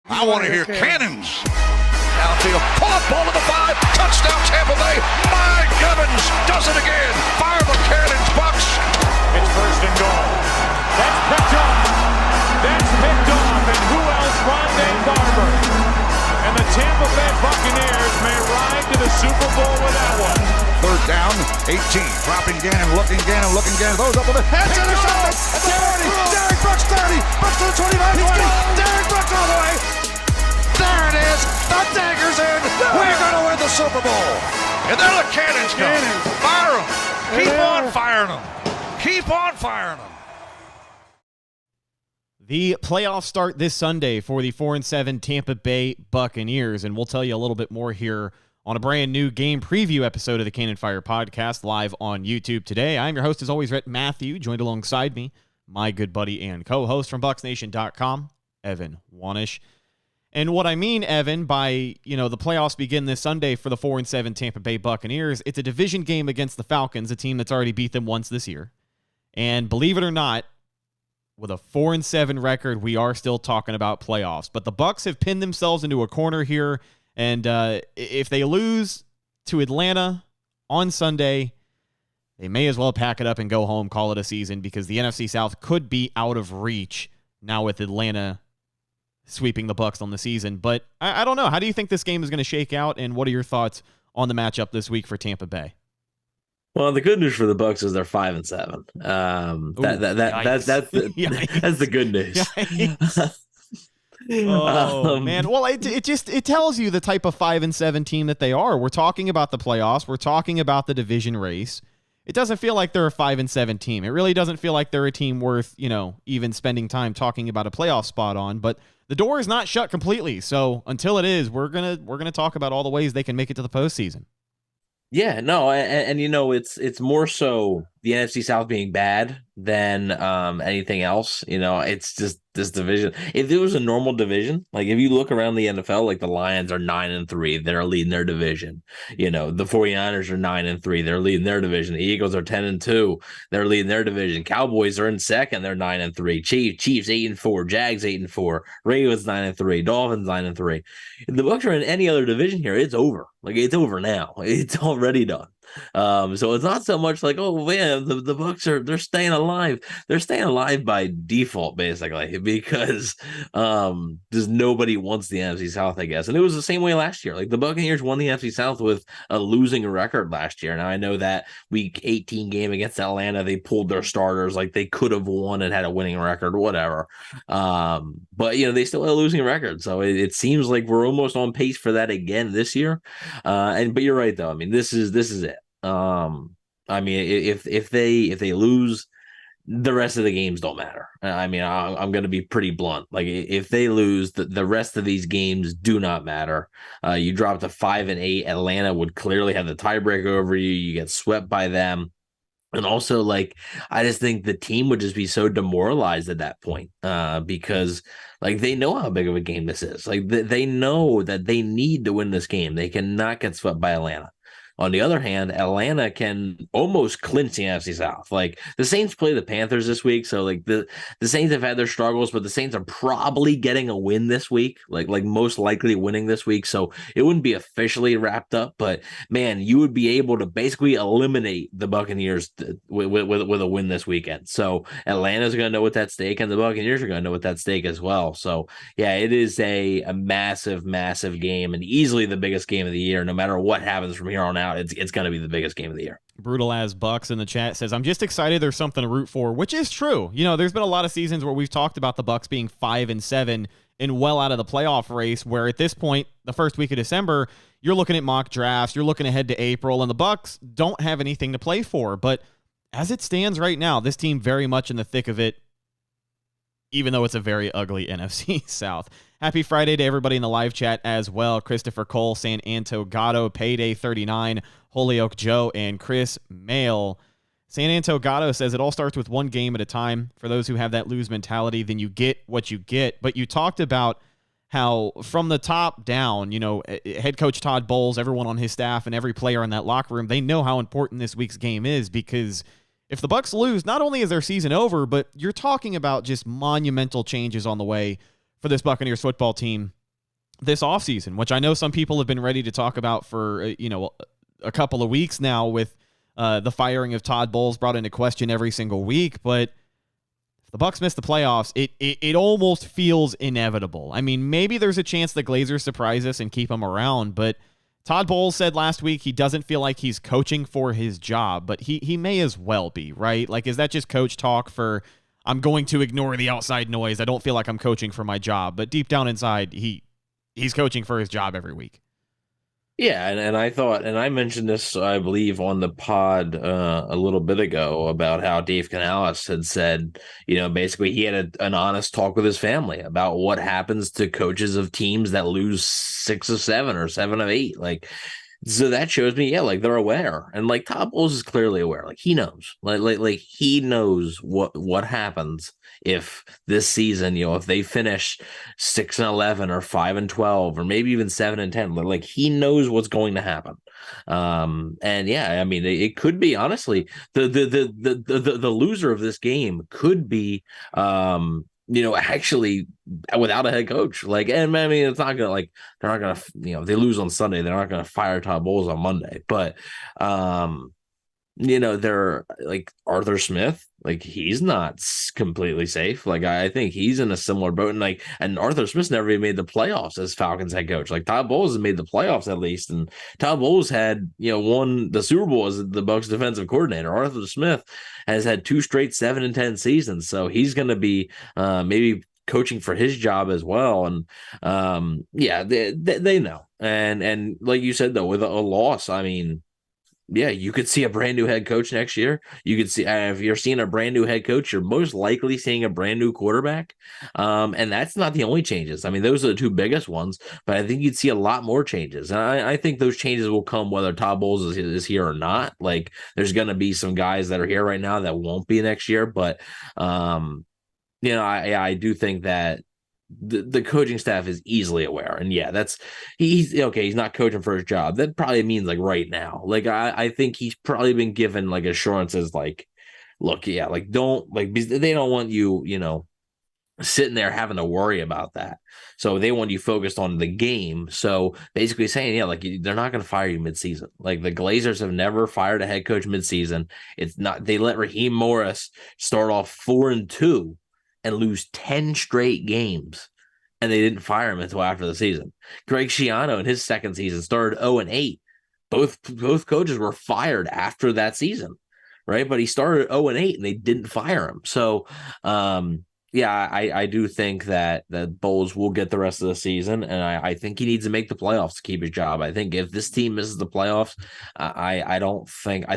I want to hear cannons. Downfield, pull up, ball to the 5, touchdown Tampa Bay. Mike Evans does it again. Fire the cannons, Bucs. It's first and goal. That's picked off. That's picked off. And who else? Rondé Barber. And the Tampa Bay Buccaneers may ride to the Super Bowl with that one. Third down, 18. Dropping Gannon, looking Gannon. Throws up with a head. Intercepted. At the 40. Derek Brooks 30. Brooks to the 25. 20. Derek Brooks all the way. There it is. The dagger's in. We're going to win the Super Bowl. And there the cannons go. Fire them. Keep on firing them. Keep on firing them. The playoffs start this Sunday for the 4-7 Tampa Bay Buccaneers, and we'll tell you a little bit more here on a brand new game preview episode of the Cannon Fire Podcast live on YouTube today. I'm your host, as always, Rhett Matthew, joined alongside me, my good buddy and co-host from BucsNation.com, Evan Wanish. And what I mean, Evan, by, the playoffs begin this Sunday for the 4-7 Tampa Bay Buccaneers, it's a division game against the Falcons, a team that's already beat them once this year. And believe it or not, with a 4-7 record, we are still talking about playoffs. But the Bucs have pinned themselves into a corner here, and if they lose to Atlanta on Sunday, they may as well pack it up and go home, call it a season, because the NFC South could be out of reach now with Atlanta sweeping the Bucs on the season. But I don't know. How do you think this game is going to shake out, and what are your thoughts on the matchup this week for Tampa Bay? Well, the good news for the Bucs is they're 5-7. That's the good news. Man. Well, it tells you the type of 5-7 team that they are. We're talking about the playoffs. We're talking about the division race. It doesn't feel like they're a 5-7 team. It really doesn't feel like they're a team worth, even spending time talking about a playoff spot on. But the door is not shut completely. So until it is, we're gonna talk about all the ways they can make it to the postseason. Yeah, no, and it's more so the NFC South being bad than anything else. It's just this division. If it was a normal division, like if you look around the NFL, like the Lions are 9-3, they're leading their division. The 49ers are 9-3, they're leading their division. The Eagles are 10-2, they're leading their division. Cowboys are in second, they're 9-3. Chiefs 8-4, Jags 8-4, Ravens 9-3, Dolphins 9-3. If the Bucs are in any other division here, it's over. Like it's over now. It's already done. So it's not so much like, oh man, the Bucs they're staying alive. They're staying alive by default, basically, because just nobody wants the NFC South, I guess. And it was the same way last year. Like the Buccaneers won the NFC South with a losing record last year. Now I know that week 18 game against Atlanta, they pulled their starters, like they could have won and had a winning record or whatever. But they still had a losing record. So it seems like we're almost on pace for that again this year. But you're right though. I mean, this is it. If they lose, the rest of the games don't matter. I'm going to be pretty blunt. Like if they lose, the rest of these games do not matter. You drop to 5-8. Atlanta would clearly have the tiebreaker over you. You get swept by them. And also, I just think the team would just be so demoralized at that point because, they know how big of a game this is. They know that they need to win this game. They cannot get swept by Atlanta. On the other hand, Atlanta can almost clinch the NFC South. The Saints play the Panthers this week, so the Saints have had their struggles, but the Saints are probably getting a win this week, like most likely winning this week. So it wouldn't be officially wrapped up, but man, you would be able to basically eliminate the Buccaneers with a win this weekend. So Atlanta's going to know what's at stake, and the Buccaneers are going to know what's at stake as well. So yeah, it is a massive, massive game, and easily the biggest game of the year. No matter what happens from here on out, it's going to be the biggest game of the year. Brutal as Bucks in the chat says, I'm just excited there's something to root for, which is true. There's been a lot of seasons where we've talked about the Bucks being 5-7 and well out of the playoff race, where at this point, the first week of December, you're looking at mock drafts, you're looking ahead to April, and the Bucks don't have anything to play for. But as it stands right now, this team very much in the thick of it, even though it's a very ugly NFC South. Happy Friday to everybody in the live chat as well. Christopher Cole, San Anto Gatto, Payday 39, Holyoke Joe, and Chris Mail. San Anto Gatto says it all starts with one game at a time. For those who have that lose mentality, then you get what you get. But you talked about how from the top down, head coach Todd Bowles, everyone on his staff, and every player in that locker room, they know how important this week's game is, because if the Bucs lose, not only is their season over, but you're talking about just monumental changes on the way for this Buccaneers football team this offseason, which I know some people have been ready to talk about for, a couple of weeks now with the firing of Todd Bowles brought into question every single week. But if the Bucs miss the playoffs, it almost feels inevitable. I mean, maybe there's a chance the Glazers surprise us and keep him around, but Todd Bowles said last week he doesn't feel like he's coaching for his job, but he may as well be, right? Like, is that just coach talk for, I'm going to ignore the outside noise, I don't feel like I'm coaching for my job, but deep down inside, he's coaching for his job every week. Yeah, and I thought, and I mentioned this, I believe, on the pod a little bit ago about how Dave Canales had said, basically he had an honest talk with his family about what happens to coaches of teams that lose 6 of 7 or 7 of 8. Like, so that shows me, like they're aware, and like Todd Bowles is clearly aware. Like he knows, like he knows what happens if this season, if they finish 6-11 or 5-12 or maybe even 7-10. Like he knows what's going to happen. And yeah, I mean, it could be honestly the loser of this game could be actually without a head coach. Like, and I mean, it's not gonna they're not gonna, if they lose on Sunday, they're not gonna fire Todd Bowles on Monday. But they're like Arthur Smith, like he's not completely safe. Like I think he's in a similar boat, and Arthur Smith's never even made the playoffs as Falcons head coach. Like Todd Bowles has made the playoffs at least, and Todd Bowles had won the Super Bowl as the Bucs defensive coordinator. Arthur Smith has had 2 straight 7-10 seasons, so he's going to be maybe coaching for his job as well. And they know, and like you said though, with a loss, I mean, yeah, you could see a brand new head coach next year. You could see, if you're seeing a brand new head coach, you're most likely seeing a brand new quarterback. And that's not the only changes. I mean, those are the 2 biggest ones, but I think you'd see a lot more changes. And I think those changes will come whether Todd Bowles is here or not. Like there's going to be some guys that are here right now that won't be next year. But, I do think that the coaching staff is easily aware, and he's okay. He's not coaching for his job. That probably means like right now. Like I think he's probably been given like assurances, like, look, like don't they don't want you, sitting there having to worry about that. So they want you focused on the game. So basically saying, like they're not going to fire you midseason. Like the Glazers have never fired a head coach midseason. It's not. They let Raheem Morris start off 4-2. And lose 10 straight games, and they didn't fire him until after the season. Greg Schiano in his second season started 0-8. Both coaches were fired after that season, right? But he started 0-8, and they didn't fire him. So, I do think that Bowles will get the rest of the season, and I think he needs to make the playoffs to keep his job. I think if this team misses the playoffs, I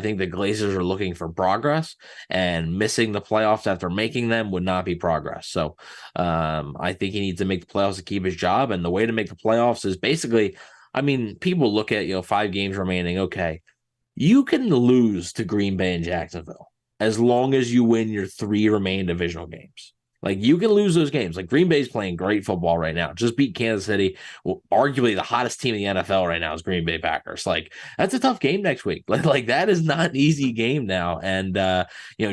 think the Glazers are looking for progress, and missing the playoffs after making them would not be progress. So I think he needs to make the playoffs to keep his job, and the way to make the playoffs is basically, I mean, people look at 5 games remaining. Okay, you can lose to Green Bay and Jacksonville as long as you win your 3 remaining divisional games. Like you can lose those games. Like Green Bay's playing great football right now. Just beat Kansas City. Well, arguably the hottest team in the NFL right now is Green Bay Packers. Like that's a tough game next week. Like that is not an easy game now. And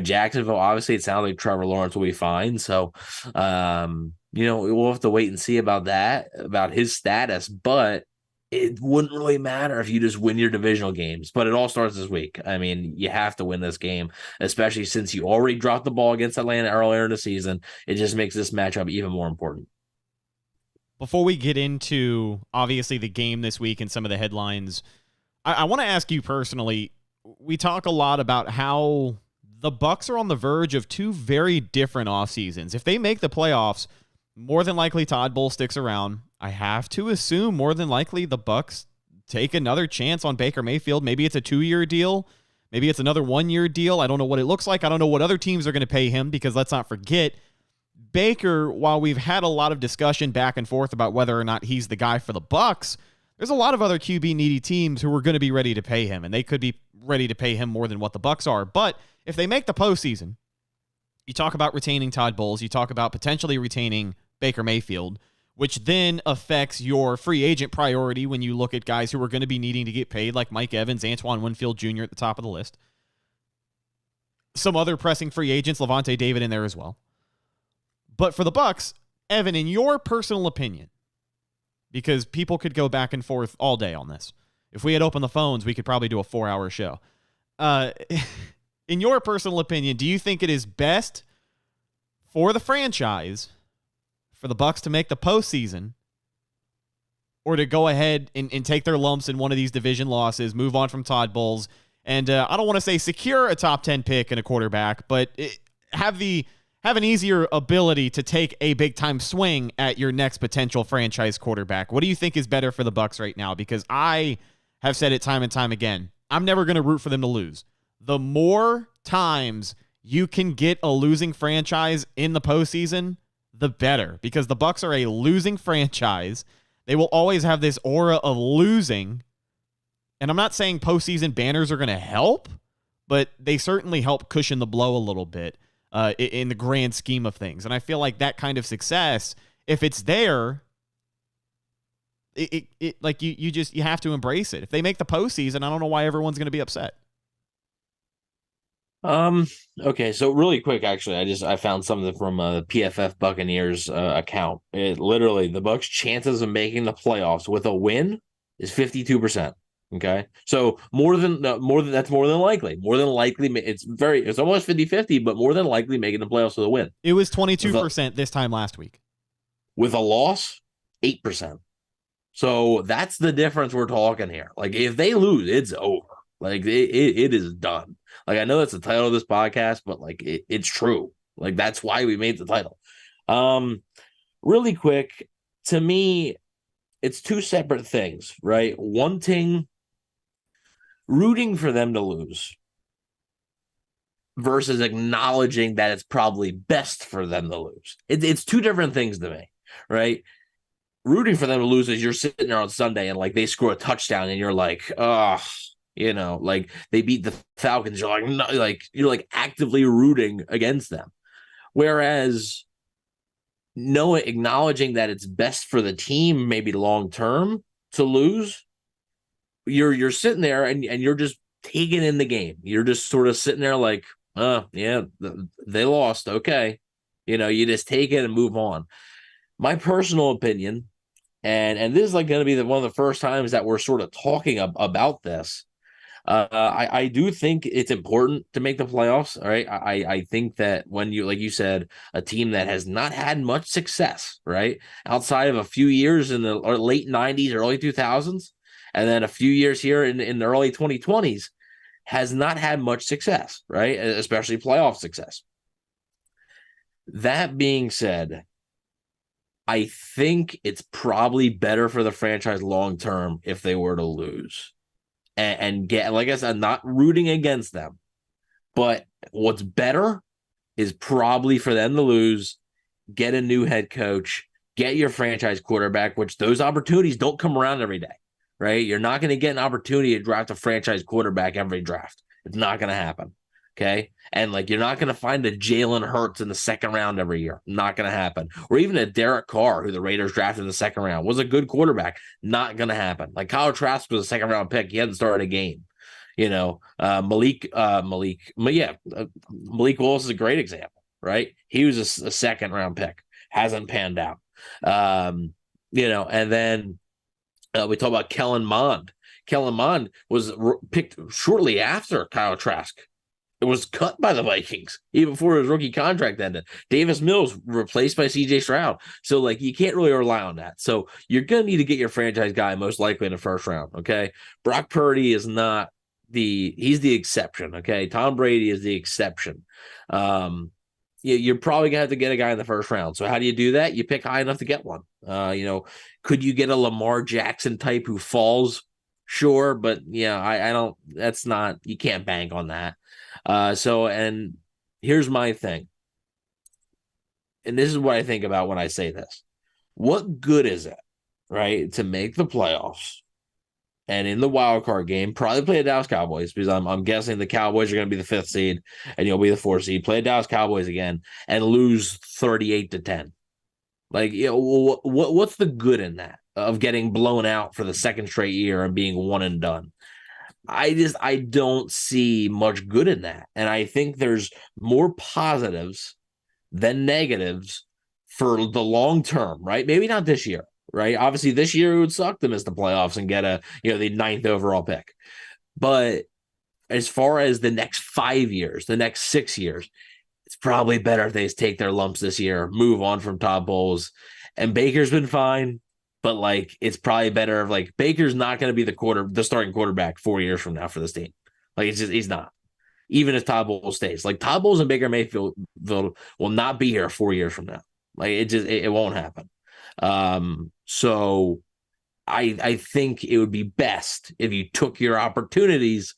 Jacksonville, obviously it sounds like Trevor Lawrence will be fine. So we'll have to wait and see about that, about his status. But it wouldn't really matter if you just win your divisional games, but it all starts this week. I mean, you have to win this game, especially since you already dropped the ball against Atlanta earlier in the season. It just makes this matchup even more important. Before we get into, obviously, the game this week and some of the headlines, I want to ask you personally, we talk a lot about how the Bucs are on the verge of 2 very different off seasons. If they make the playoffs, more than likely Todd Bowles sticks around. I have to assume more than likely the Bucs take another chance on Baker Mayfield. Maybe it's a 2-year deal. Maybe it's another 1-year deal. I don't know what it looks like. I don't know what other teams are going to pay him, because let's not forget, Baker, while we've had a lot of discussion back and forth about whether or not he's the guy for the Bucs, there's a lot of other QB needy teams who are going to be ready to pay him, and they could be ready to pay him more than what the Bucs are. But if they make the postseason, you talk about retaining Todd Bowles, you talk about potentially retaining Baker Mayfield, which then affects your free agent priority when you look at guys who are going to be needing to get paid, like Mike Evans, Antoine Winfield Jr. at the top of the list. Some other pressing free agents, Levante David in there as well. But for the Bucs, Evan, in your personal opinion, because people could go back and forth all day on this. If we had opened the phones, we could probably do a 4-hour show. In your personal opinion, do you think it is best for the franchise for the Bucs to make the postseason, or to go ahead and take their lumps in one of these division losses, move on from Todd Bowles, and I don't want to say secure a top 10 pick and a quarterback, but have an easier ability to take a big-time swing at your next potential franchise quarterback? What do you think is better for the Bucs right now? Because I have said it time and time again, I'm never going to root for them to lose. The more times you can get a losing franchise in the postseason, the better, because the Bucs are a losing franchise. They will always have this aura of losing. And I'm not saying postseason banners are going to help, but they certainly help cushion the blow a little bit in the grand scheme of things. And I feel like that kind of success, if it's there, like you have to embrace it. If they make the postseason, I don't know why everyone's going to be upset. Okay, so really quick, actually, I found something from PFF Buccaneers account. It literally, the Bucs' chances of making the playoffs with a win is 52%. Okay, so more than that's more than likely. More than likely, it's almost 50-50, but more than likely making the playoffs with a win. It was 22% this time last week. With a loss, 8%. So that's the difference we're talking here. Like, if they lose, it's over. Like, it is done. Like, I know that's the title of this podcast, but like it's true. Like, that's why we made the title. Really quick, to me, it's two separate things, right? Rooting for them to lose versus acknowledging that it's probably best for them to lose. It's two different things to me, right? Rooting for them to lose is you're sitting there on Sunday and like they score a touchdown and you're like, like they beat the Falcons. You're like, no, like you're like actively rooting against them. Whereas acknowledging that it's best for the team, maybe long term, to lose, you're sitting there and you're just taking in the game. You're just sort of sitting there like, yeah, they lost. Okay. You just take it and move on. My personal opinion, and this is like going to be one of the first times that we're sort of talking about this. I do think it's important to make the playoffs. All right. I think that when you, like you said, a team that has not had much success, right, outside of a few years in the late 90s, early 2000s, and then a few years here in the early 2020s, has not had much success, right, especially playoff success. That being said, I think it's probably better for the franchise long term if they were to lose. And get, like I said, I'm not rooting against them, but what's better is probably for them to lose, get a new head coach, get your franchise quarterback, which those opportunities don't come around every day, right? You're not going to get an opportunity to draft a franchise quarterback every draft. It's not going to happen, okay? And like you're not going to find a Jalen Hurts in the second round every year. Not going to happen. Or even a Derek Carr, who the Raiders drafted in the second round, was a good quarterback. Not going to happen. Like Kyle Trask was a second round pick. He hadn't started a game. Malik Willis is a great example, right? He was a second round pick. Hasn't panned out. And then we talk about Kellen Mond. Kellen Mond was picked shortly after Kyle Trask. It was cut by the Vikings even before his rookie contract ended. Davis Mills replaced by CJ Stroud. So, like, you can't really rely on that. So, you're going to need to get your franchise guy most likely in the first round, okay? Brock Purdy is not he's the exception, okay? Tom Brady is the exception. You're probably going to have to get a guy in the first round. So, how do you do that? You pick high enough to get one. Could you get a Lamar Jackson type who falls? Sure, but, I don't – that's not – you can't bank on that. And here's my thing. And this is what I think about when I say this. What good is it, right, to make the playoffs and in the wild card game, probably play the Dallas Cowboys, because I'm guessing the Cowboys are going to be the 5th seed and you'll be the 4th seed, play the Dallas Cowboys again and lose 38-10. Like, what's the good in that, of getting blown out for the second straight year and being one and done? I don't see much good in that. And I think there's more positives than negatives for the long term, right? Maybe not this year, right? Obviously, this year it would suck to miss the playoffs and get the 9th overall pick. But as far as the next 5 years, the next 6 years, it's probably better if they just take their lumps this year, move on from Todd Bowles. And Baker's been fine, but it's probably better if Baker's not going to be the starting quarterback 4 years from now for this team. He's not. Even if Todd Bowles stays, Todd Bowles and Baker Mayfield will not be here 4 years from now. It won't happen. So I think it would be best if you took your opportunities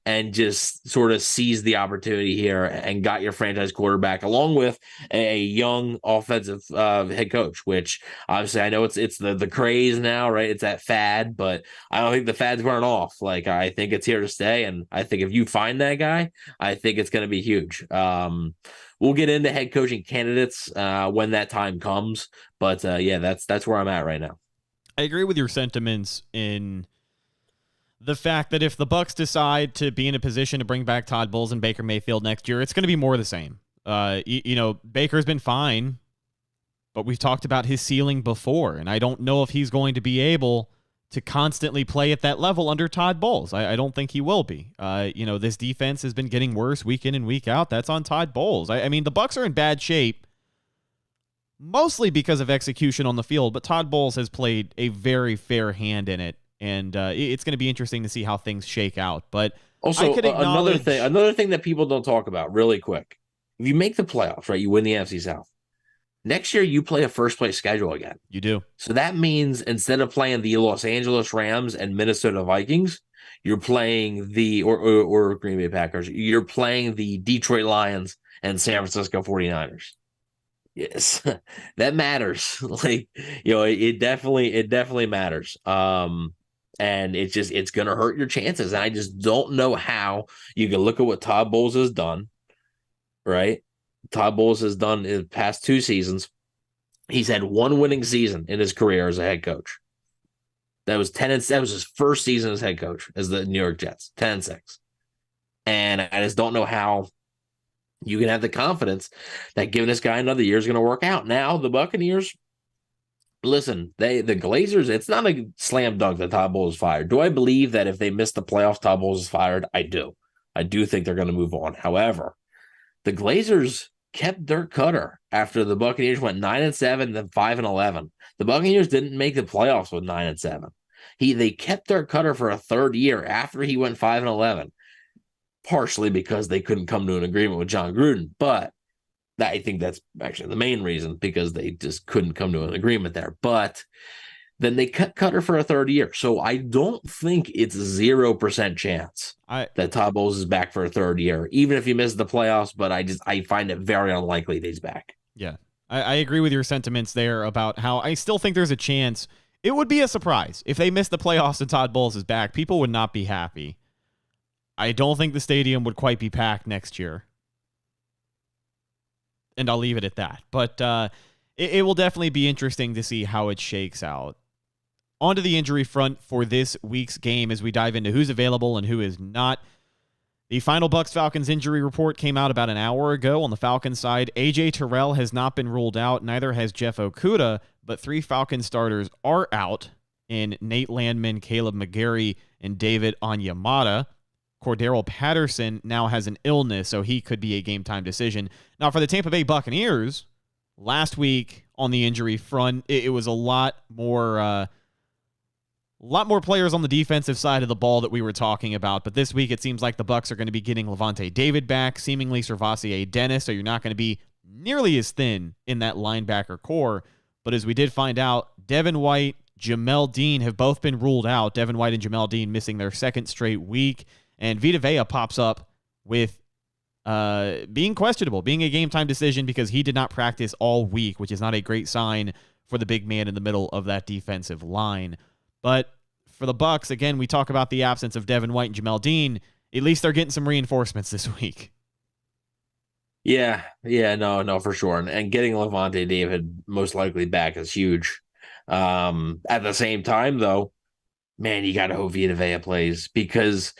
and just sort of seized the opportunity here and got your franchise quarterback along with a young offensive head coach, which obviously I know it's the craze now, right? It's that fad, but I don't think the fad's wearing off. I think it's here to stay. And I think if you find that guy, I think it's going to be huge. We'll get into head coaching candidates when that time comes. But yeah, that's where I'm at right now. I agree with your sentiments in the fact that if the Bucs decide to be in a position to bring back Todd Bowles and Baker Mayfield next year, it's going to be more of the same. Baker's been fine, but we've talked about his ceiling before, and I don't know if he's going to be able to constantly play at that level under Todd Bowles. I don't think he will be. This defense has been getting worse week in and week out. That's on Todd Bowles. I mean, the Bucs are in bad shape, mostly because of execution on the field, but Todd Bowles has played a very fair hand in it. And it's going to be interesting to see how things shake out. But also, another thing that people don't talk about really quick. If you make the playoffs, right, you win the NFC South. Next year, you play a first-place schedule again. You do. So that means instead of playing the Los Angeles Rams and Minnesota Vikings, you're playing or Green Bay Packers. You're playing the Detroit Lions and San Francisco 49ers. Yes, that matters. It definitely matters. And it's going to hurt your chances. And I just don't know how you can look at what Todd Bowles has done, right? Todd Bowles has done in the past 2 seasons. He's had 1 winning season in his career as a head coach. That was his first season as head coach as the New York Jets, 10-6. And I just don't know how you can have the confidence that giving this guy another year is going to work out. Now, the Buccaneers, listen, the Glazers, it's not a slam dunk that Todd Bowles is fired. Do I believe that if they miss the playoffs, Todd Bowles is fired? I do. I do think they're going to move on. However, the Glazers kept Dirk Cutter after the Buccaneers went 9-7, then 5-11. The Buccaneers didn't make the playoffs with 9-7. They kept Dirk Cutter for a 3rd year after he went 5-11, partially because they couldn't come to an agreement with John Gruden, but I think that's actually the main reason, because they just couldn't come to an agreement there. But then they cut Cutter for a 3rd year. So I don't think it's 0% chance that Todd Bowles is back for a 3rd year, even if he misses the playoffs. But I find it very unlikely that he's back. Yeah, I agree with your sentiments there about how I still think there's a chance. It would be a surprise if they missed the playoffs and Todd Bowles is back. People would not be happy. I don't think the stadium would quite be packed next year. And I'll leave it at that. But it will definitely be interesting to see how it shakes out. On to the injury front for this week's game as we dive into who's available and who is not. The final Bucs-Falcons injury report came out about an hour ago on the Falcons side. A.J. Terrell has not been ruled out. Neither has Jeff Okudah, but 3 Falcons starters are out in Nate Landman, Caleb McGarry, and David Onyemata. Cordero Patterson now has an illness, so he could be a game-time decision. Now, for the Tampa Bay Buccaneers, last week on the injury front, it was a lot more players on the defensive side of the ball that we were talking about. But this week, it seems like the Bucs are going to be getting Levante David back, seemingly Servassier Dennis, so you're not going to be nearly as thin in that linebacker core. But as we did find out, Devin White, Jamel Dean have both been ruled out. Devin White and Jamel Dean missing their 2nd straight week. And Vita Vea pops up with being questionable, being a game-time decision because he did not practice all week, which is not a great sign for the big man in the middle of that defensive line. But for the Bucs, again, we talk about the absence of Devin White and Jamel Dean. At least they're getting some reinforcements this week. Yeah, no, for sure. And getting Levante David most likely back is huge. At the same time, though, man, you got to hope Vita Vea plays because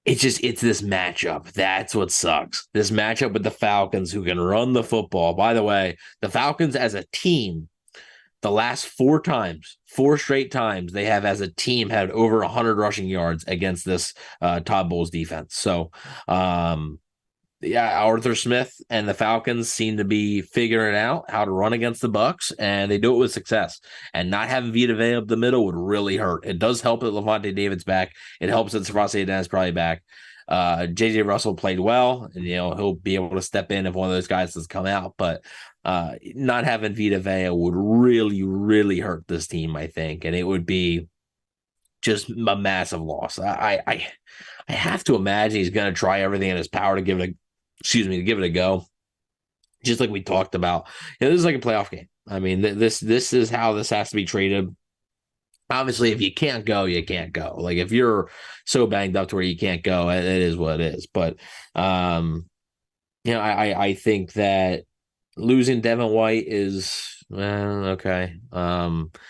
it's this matchup. That's what sucks. This matchup with the Falcons who can run the football. By the way, the Falcons as a team The last four straight times they have as a team had over 100 rushing yards against this Todd Bowles defense. So, Arthur Smith and the Falcons seem to be figuring out how to run against the Bucs, and they do it with success. And not having Vita Vea up the middle would really hurt. It does help that Levante David's back. It helps that Savasi Dennis probably back. JJ Russell played well, and he'll be able to step in if one of those guys has come out. But not having Vita Vea would really, really hurt this team, I think, and it would be just a massive loss. I have to imagine he's going to try everything in his power to give it a go. Just like we talked about, this is like a playoff game. I mean, this is how this has to be treated. Obviously, if you can't go, you can't go. Like if you're so banged up to where you can't go, it is what it is. But I think that losing Devin White is okay.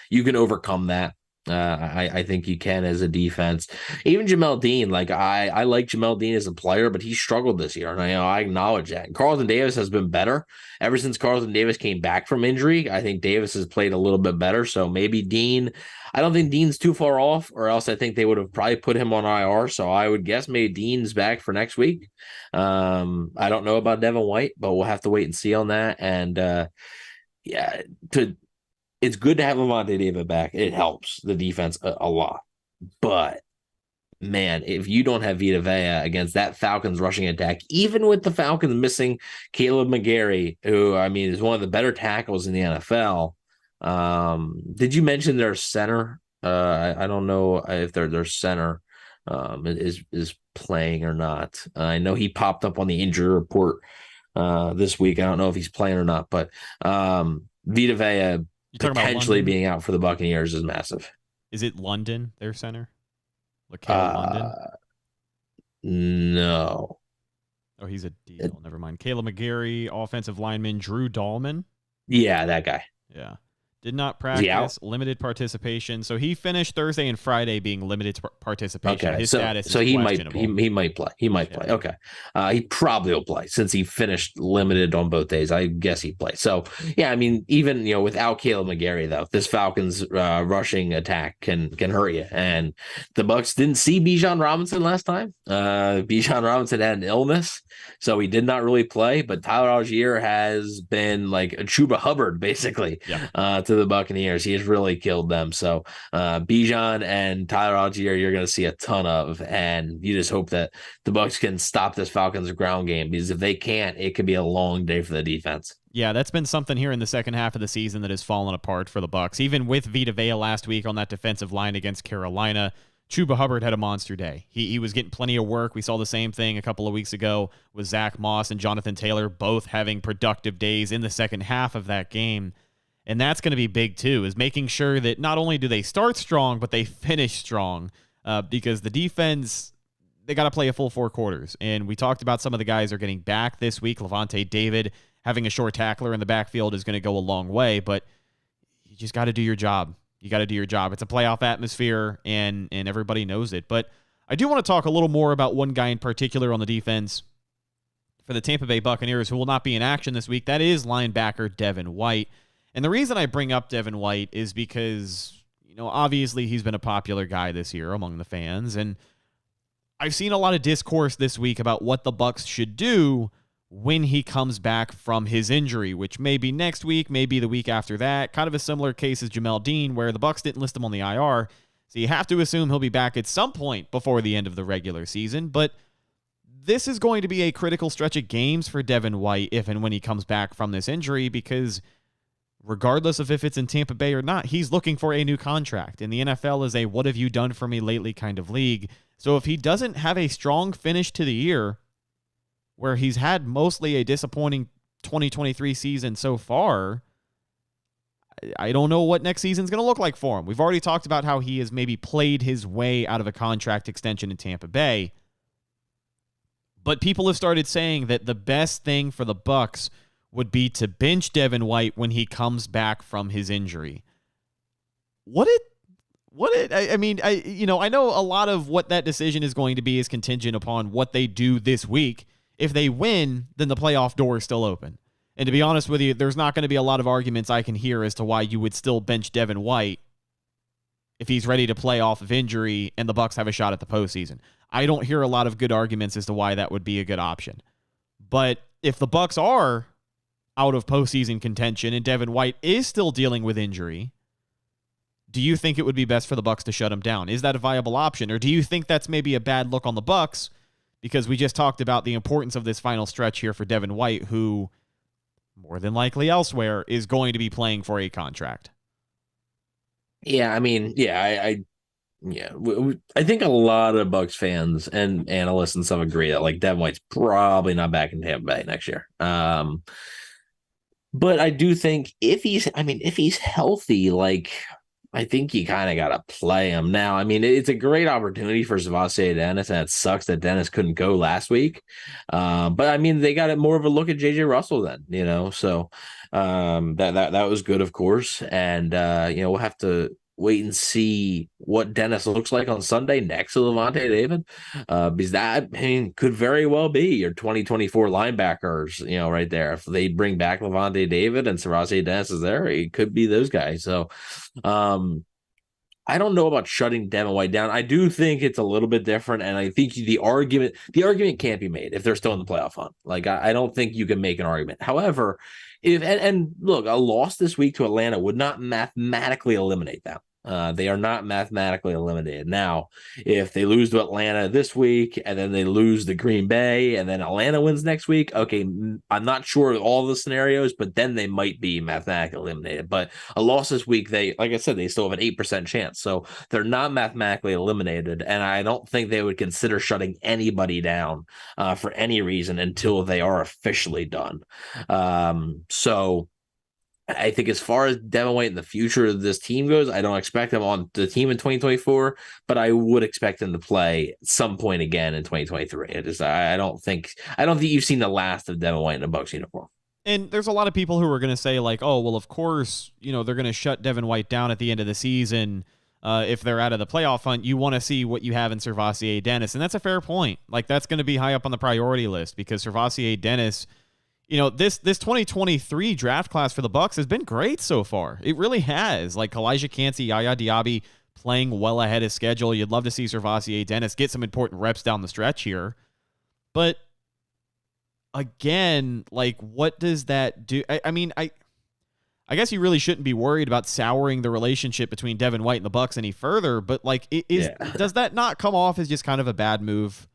You can overcome that. I think you can as a defense. Even Jamel Dean, like I like Jamel Dean as a player, but he struggled this year, and I acknowledge that. And Carlton Davis has been better ever since Carlton Davis came back from injury. I think Davis has played a little bit better, so maybe Dean. I don't think Dean's too far off, or else I think they would have probably put him on IR. So I would guess maybe Dean's back for next week. I don't know about Devin White, but we'll have to wait and see on that. And it's good to have Levante David back. It helps the defense a lot. But, man, if you don't have Vita Vea against that Falcons rushing attack, even with the Falcons missing Caleb McGarry, who, I mean, is one of the better tackles in the NFL. Did you mention their center? I don't know if their center is playing or not. I know he popped up on the injury report this week. I don't know if he's playing or not, but Vita Vea potentially being out for the Buccaneers is massive. Is it London, their center? London? No. Oh, he's a deal. Never mind. Caleb McGarry, offensive lineman Drew Dahlman. Yeah, that guy. Yeah. Did not practice, limited participation. So he finished Thursday and Friday being limited participation. Okay, His status is he might play. He might play. Okay, he probably will play since he finished limited on both days. I guess he played. So yeah, I mean, even without Caleb McGarry though, this Falcons rushing attack can hurt you. And the Bucs didn't see Bijan Robinson last time. Bijan Robinson had an illness, so he did not really play. But Tyler Algier has been like a Chuba Hubbard basically. Yeah. To the Buccaneers. He has really killed them. So Bijan and Tyler Algier, you're going to see a ton of, and you just hope that the Bucs can stop this Falcons ground game, because if they can't, it could be a long day for the defense. Yeah, that's been something here in the second half of the season that has fallen apart for the Bucs. Even with Vita Vea last week on that defensive line against Carolina, Chuba Hubbard had a monster day. He was getting plenty of work. We saw the same thing a couple of weeks ago with Zach Moss and Jonathan Taylor both having productive days in the second half of that game. And that's going to be big, too, is making sure that not only do they start strong, but they finish strong, because the defense, they got to play a full 4 quarters. And we talked about some of the guys are getting back this week. Levante David, having a short tackler in the backfield is going to go a long way, but you just got to do your job. You got to do your job. It's a playoff atmosphere, and everybody knows it. But I do want to talk a little more about one guy in particular on the defense for the Tampa Bay Buccaneers who will not be in action this week. That is linebacker Devin White. And the reason I bring up Devin White is because, obviously he's been a popular guy this year among the fans. And I've seen a lot of discourse this week about what the Bucs should do when he comes back from his injury, which may be next week, maybe the week after that. Kind of a similar case as Jamel Dean, where the Bucs didn't list him on the IR. So you have to assume he'll be back at some point before the end of the regular season. But this is going to be a critical stretch of games for Devin White if and when he comes back from this injury, because regardless of if it's in Tampa Bay or not, he's looking for a new contract. And the NFL is a what have you done for me lately kind of league. So if he doesn't have a strong finish to the year, where he's had mostly a disappointing 2023 season so far, I don't know what next season's going to look like for him. We've already talked about how he has maybe played his way out of a contract extension in Tampa Bay. But people have started saying that the best thing for the Bucs would be to bench Devin White when he comes back from his injury. I know a lot of what that decision is going to be is contingent upon what they do this week. If they win, then the playoff door is still open. And to be honest with you, there's not going to be a lot of arguments I can hear as to why you would still bench Devin White if he's ready to play off of injury and the Bucs have a shot at the postseason. I don't hear a lot of good arguments as to why that would be a good option. But if the Bucs are out of postseason contention and Devin White is still dealing with injury, do you think it would be best for the Bucs to shut him down? Is that a viable option? Or do you think that's maybe a bad look on the Bucs because we just talked about the importance of this final stretch here for Devin White, who more than likely elsewhere is going to be playing for a contract? Yeah, I mean, I think a lot of Bucs fans and analysts and stuff agree that like Devin White's probably not back in Tampa Bay next year. But I do think if he's healthy, like I think you kind of got to play him now. I mean, it's a great opportunity for Savassi Dennis, and it sucks that Dennis couldn't go last week. But I mean, they got more of a look at JJ Russell then, so that was good, of course. And we'll have to wait and see what Dennis looks like on Sunday next to Lavonte David, because that could very well be your 2024 linebackers, right there. If they bring back Lavonte David and Savassi Dennis is there, it could be those guys. So I don't know about shutting Devin White down. I do think it's a little bit different, and I think the argument can't be made if they're still in the playoff hunt. Like I don't think you can make an argument. However, and look, a loss this week to Atlanta would not mathematically eliminate them. They are not mathematically eliminated. Now, if they lose to Atlanta this week and then they lose to Green Bay and then Atlanta wins next week, okay, I'm not sure of all the scenarios, but then they might be mathematically eliminated. But a loss this week, like I said, they still have an 8% chance. So they're not mathematically eliminated. And I don't think they would consider shutting anybody down for any reason until they are officially done. So I think as far as Devin White in the future of this team goes, I don't expect him on the team in 2024, but I would expect him to play at some point again in 2023. I don't think you've seen the last of Devin White in a Bucs uniform. And there's a lot of people who are going to say like, oh, well, of course, they're going to shut Devin White down at the end of the season. If they're out of the playoff hunt, you want to see what you have in Savassi Dennis. And that's a fair point. Like that's going to be high up on the priority list because Savassi Dennis, this 2023 draft class for the Bucs has been great so far. It really has. Like Elijah Cansey, Yaya Diaby playing well ahead of schedule. You'd love to see Savassi Dennis get some important reps down the stretch here. But again, like what does that do? I guess you really shouldn't be worried about souring the relationship between Devin White and the Bucs any further. But like, does that not come off as just kind of a bad move?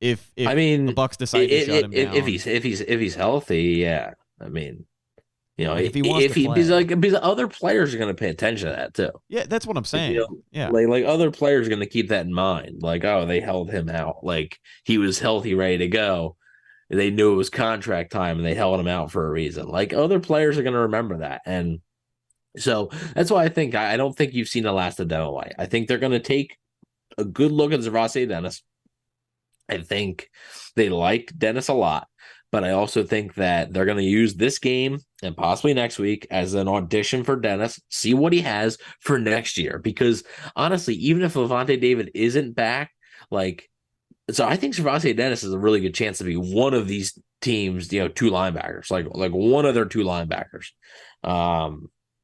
If the Bucs decide to shut him down, if he's healthy, yeah. I mean, if he wants to play. because other players are going to pay attention to that too. Yeah, that's what I'm saying. Yeah, like other players are going to keep that in mind. Like, oh, they held him out. Like he was healthy, ready to go. They knew it was contract time, and they held him out for a reason. Like other players are going to remember that, and so that's why I think I don't think you've seen the last of Devin White. I think they're going to take a good look at Savassi Dennis. I think they like Dennis a lot, but I also think that they're going to use this game and possibly next week as an audition for Dennis, see what he has for next year. Because honestly, even if Lavonte David isn't back, so I think Savassi Dennis is a really good chance to be one of these teams, two linebackers, like one of their two linebackers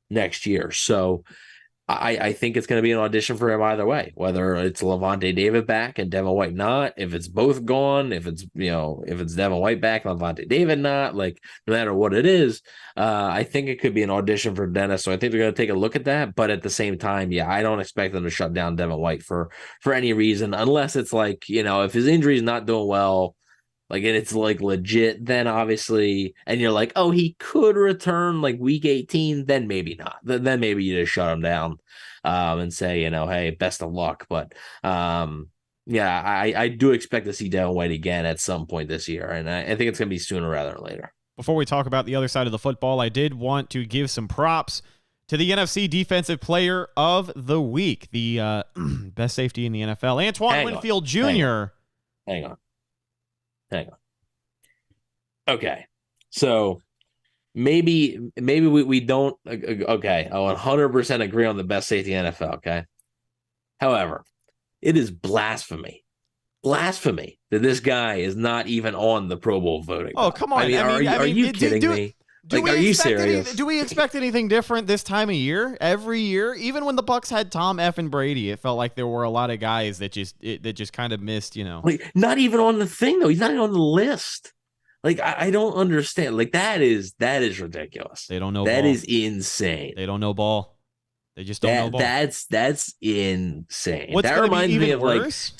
next year. So I think it's going to be an audition for him either way, whether it's Lavonte David back and Devin White not, if it's both gone, if it's Devin White back and Lavonte David not, like no matter what it is, I think it could be an audition for Dennis. So I think they're going to take a look at that. But at the same time, yeah, I don't expect them to shut down Devin White for any reason, unless it's like, if his injury is not doing well, and it's legit, then obviously, and you're like, oh, he could return week 18, then maybe not. Then maybe you just shut him down and say, hey, best of luck. But yeah, I do expect to see Devin White again at some point this year. And I think it's going to be sooner rather than later. Before we talk about the other side of the football, I did want to give some props to the NFC Defensive Player of the Week, the best safety in the NFL, Antoine Winfield Jr. Hang on. Okay, so maybe we don't. Okay, I 100% agree on the best safety in the NFL. Okay, however, it is blasphemy blasphemy that this guy is not even on the Pro Bowl voting. Oh, come on. Are you kidding me? Are you serious? Do we expect anything different this time of year? Every year, even when the Bucs had Tom effing Brady, it felt like there were a lot of guys that just kind of missed, Like, not even on the thing though. He's not even on the list. Like, I don't understand. Like, that is ridiculous. They don't know. That ball. is insane. They don't know ball. They just don't know ball. That's insane. What's that reminds me of worse? Like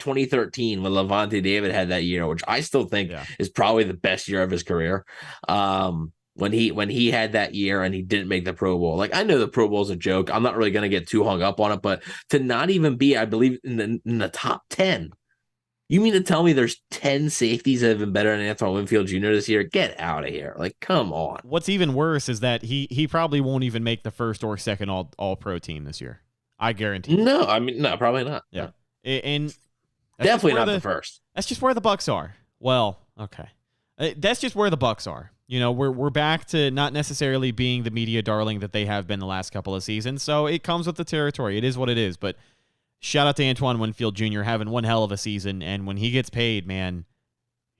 2013 when Levante David had that year, which I still think is probably the best year of his career. When he had that year and he didn't make the Pro Bowl. Like, I know the Pro Bowl is a joke. I'm not really going to get too hung up on it, but to not even be, I believe, in the top 10. You mean to tell me there's 10 safeties that have been better than Antoine Winfield Jr. this year? Get out of here. Like, come on. What's even worse is that he probably won't even make the first or second all-pro team this year. I guarantee. No, I mean, no, probably not. Yeah. And definitely not the first. That's just where the Bucs are. Well, okay. That's just where the Bucs are. We're back to not necessarily being the media darling that they have been the last couple of seasons. So it comes with the territory. It is what it is. But shout out to Antoine Winfield Jr. having one hell of a season, and when he gets paid, man,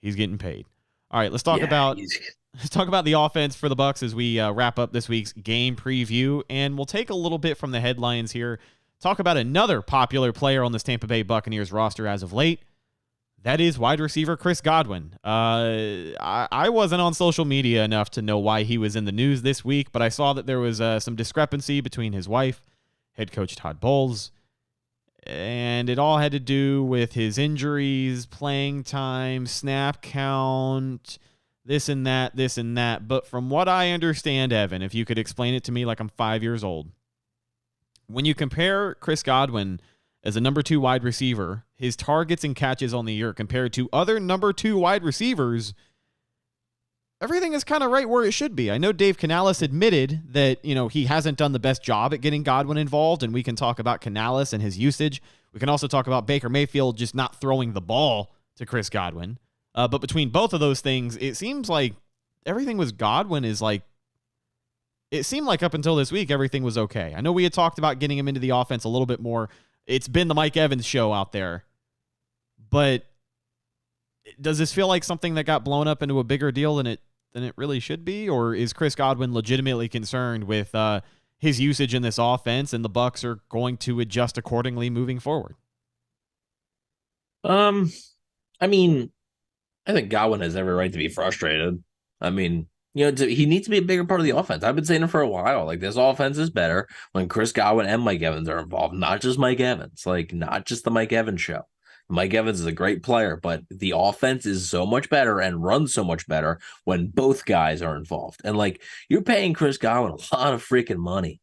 he's getting paid. All right, let's talk about the offense for the Bucs as we wrap up this week's game preview, and we'll take a little bit from the headlines here. Talk about another popular player on this Tampa Bay Buccaneers roster as of late. That is wide receiver Chris Godwin. I wasn't on social media enough to know why he was in the news this week, but I saw that there was some discrepancy between his wife, head coach Todd Bowles, and it all had to do with his injuries, playing time, snap count, this and that. But from what I understand, Evan, if you could explain it to me like I'm 5 years old, when you compare Chris Godwin as a number 2 wide receiver, his targets and catches on the year compared to other number 2 wide receivers, everything is kind of right where it should be. I know Dave Canales admitted that, he hasn't done the best job at getting Godwin involved, and we can talk about Canales and his usage. We can also talk about Baker Mayfield just not throwing the ball to Chris Godwin. But between both of those things, it seems like everything with Godwin is like, it seemed like up until this week, everything was okay. I know we had talked about getting him into the offense a little bit more. It's been the Mike Evans show out there. But does this feel like something that got blown up into a bigger deal than it really should be? Or is Chris Godwin legitimately concerned with his usage in this offense, and the Bucs are going to adjust accordingly moving forward? I mean, I think Godwin has every right to be frustrated. I mean, he needs to be a bigger part of the offense. I've been saying it for a while. Like, this offense is better when Chris Godwin and Mike Evans are involved, not just Mike Evans, like not just the Mike Evans show. Mike Evans is a great player, but the offense is so much better and runs so much better when both guys are involved. And like, you're paying Chris Godwin a lot of freaking money,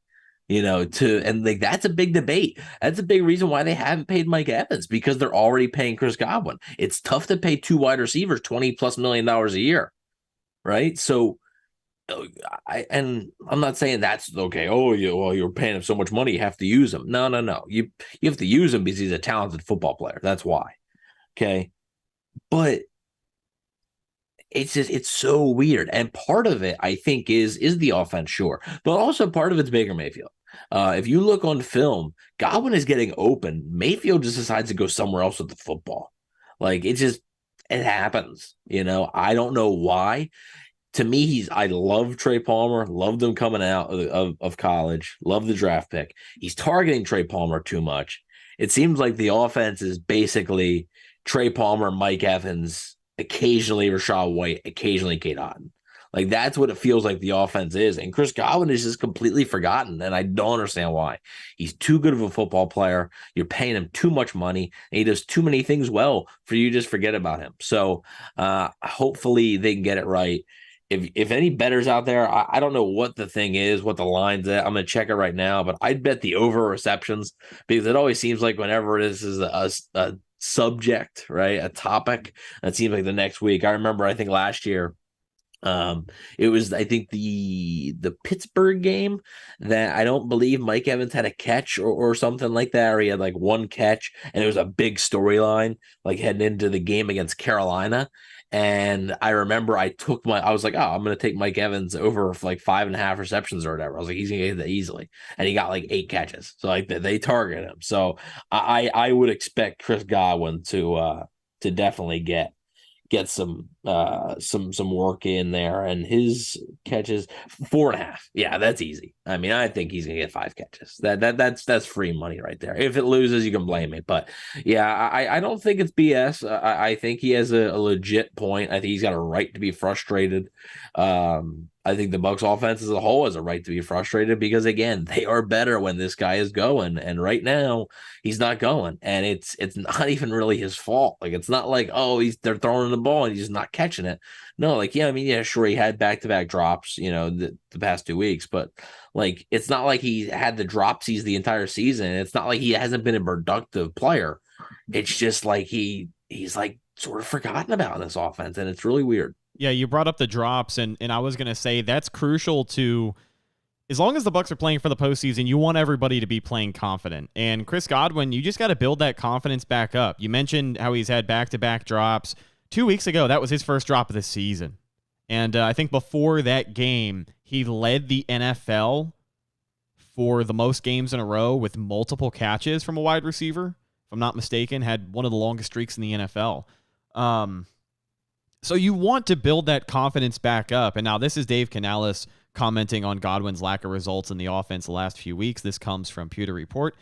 and like, that's a big debate. That's a big reason why they haven't paid Mike Evans, because they're already paying Chris Godwin. It's tough to pay 2 wide receivers $20+ million a year. Right. So I'm not saying that's okay. Oh, you're paying him so much money, you have to use him. No. You have to use him because he's a talented football player. That's why. Okay. But it's so weird. And part of it, I think, is the offense, sure. But also part of it's Baker Mayfield. If you look on film, Godwin is getting open. Mayfield just decides to go somewhere else with the football. Like, it happens. I don't know why. To me, I love Trey Palmer, loved him coming out of college, love the draft pick. He's targeting Trey Palmer too much. It seems like the offense is basically Trey Palmer, Mike Evans, occasionally Rachaad White, occasionally Kate Otten. Like, that's what it feels like the offense is. And Chris Godwin is just completely forgotten, and I don't understand why. He's too good of a football player. You're paying him too much money, and he does too many things well for you to just forget about him. So hopefully they can get it right. If any bettors out there, I don't know what the thing is, what the line's at. I'm going to check it right now, but I'd bet the over receptions, because it always seems like whenever this is a subject, right, a topic, it seems like the next week. I remember, I think last year, it was, I think, the Pittsburgh game that I don't believe Mike Evans had a catch or something like that, or he had like one catch, and it was a big storyline like heading into the game against Carolina. And I remember I was like, oh, I'm going to take Mike Evans over for like 5.5 receptions or whatever. I was like, he's going to get that easily. And he got like 8 catches. So like they target him. So I would expect Chris Godwin to definitely get some work in there, and his catches 4.5. Yeah, that's easy. I mean, I think he's gonna get 5 catches. That's free money right there. If it loses, you can blame it. But yeah, I don't think it's BS. I think he has a legit point. I think he's got a right to be frustrated. I think the Bucs offense as a whole has a right to be frustrated because, again, they are better when this guy is going. And right now, he's not going. And it's not even really his fault. Like, it's not like, oh, they're throwing the ball and he's just not catching it. No, like, yeah, I mean, yeah, sure, he had back-to-back drops, you know, the past 2 weeks. But, like, it's not like he had the dropsies the entire season. It's not like he hasn't been a productive player. It's just like he's, like, sort of forgotten about in this offense. And it's really weird. Yeah, you brought up the drops, and I was going to say that's crucial to, as long as the Bucs are playing for the postseason, you want everybody to be playing confident. And Chris Godwin, you just got to build that confidence back up. You mentioned how he's had back-to-back drops. 2 weeks ago, that was his first drop of the season. And I think before that game, he led the NFL for the most games in a row with multiple catches from a wide receiver. If I'm not mistaken, had one of the longest streaks in the NFL. So you want to build that confidence back up. And now this is Dave Canales commenting on Godwin's lack of results in the offense the last few weeks. This comes from Pewter Report.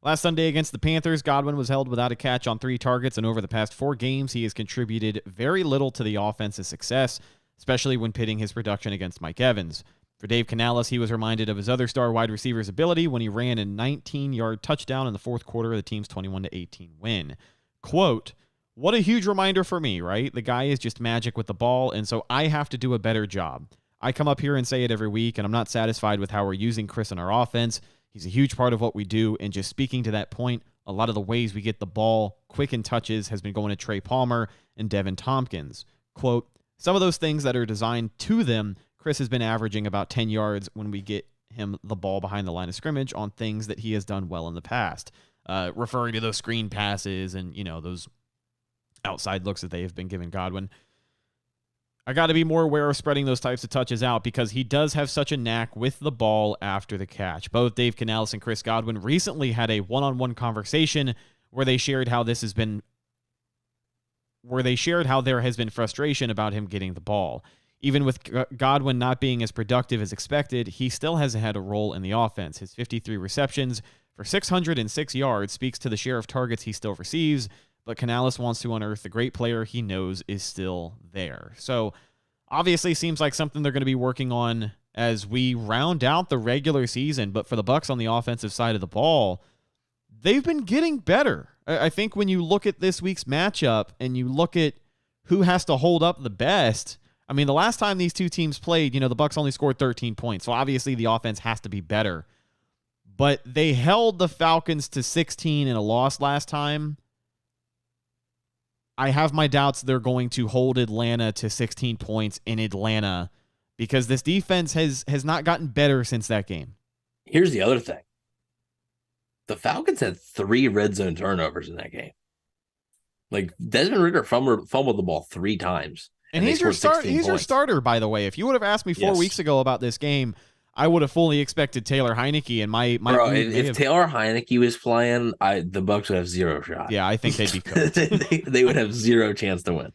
Last Sunday against the Panthers, Godwin was held without a catch on 3 targets, and over the past 4 games, he has contributed very little to the offense's success, especially when pitting his production against Mike Evans. For Dave Canales, he was reminded of his other star wide receiver's ability when he ran a 19-yard touchdown in the fourth quarter of the team's 21-18 win. Quote, "What a huge reminder for me, right? The guy is just magic with the ball, and so I have to do a better job. I come up here and say it every week, and I'm not satisfied with how we're using Chris in our offense. He's a huge part of what we do, and just speaking to that point, a lot of the ways we get the ball quick in touches has been going to Trey Palmer and Devin Tompkins. Quote, some of those things that are designed to them, Chris has been averaging about 10 yards when we get him the ball behind the line of scrimmage on things that he has done well in the past." Referring to those screen passes and, those outside looks that they have been giving Godwin. I got to be more aware of spreading those types of touches out because he does have such a knack with the ball after the catch. Both Dave Canales and Chris Godwin recently had a one-on-one conversation where they shared how there has been frustration about him getting the ball. Even with Godwin not being as productive as expected, he still hasn't had a role in the offense. His 53 receptions for 606 yards speaks to the share of targets he still receives, but Canales wants to unearth the great player he knows is still there. So obviously seems like something they're going to be working on as we round out the regular season. But for the Bucs on the offensive side of the ball, they've been getting better. I think when you look at this week's matchup and you look at who has to hold up the best, I mean, the last time these two teams played, the Bucs only scored 13 points. So obviously the offense has to be better. But they held the Falcons to 16 in a loss last time. I have my doubts they're going to hold Atlanta to 16 points in Atlanta because this defense has not gotten better since that game. Here's the other thing. The Falcons had 3 red zone turnovers in that game. Like, Desmond Ridder fumbled the ball 3 times. And he's your starter, by the way. If you would have asked me 4 weeks ago about this game, I would have fully expected Taylor Heineke, and my bro. If Taylor Heineke was playing, the Bucs would have 0 shot. Yeah, I think they'd be cooked. they would have 0 chance to win.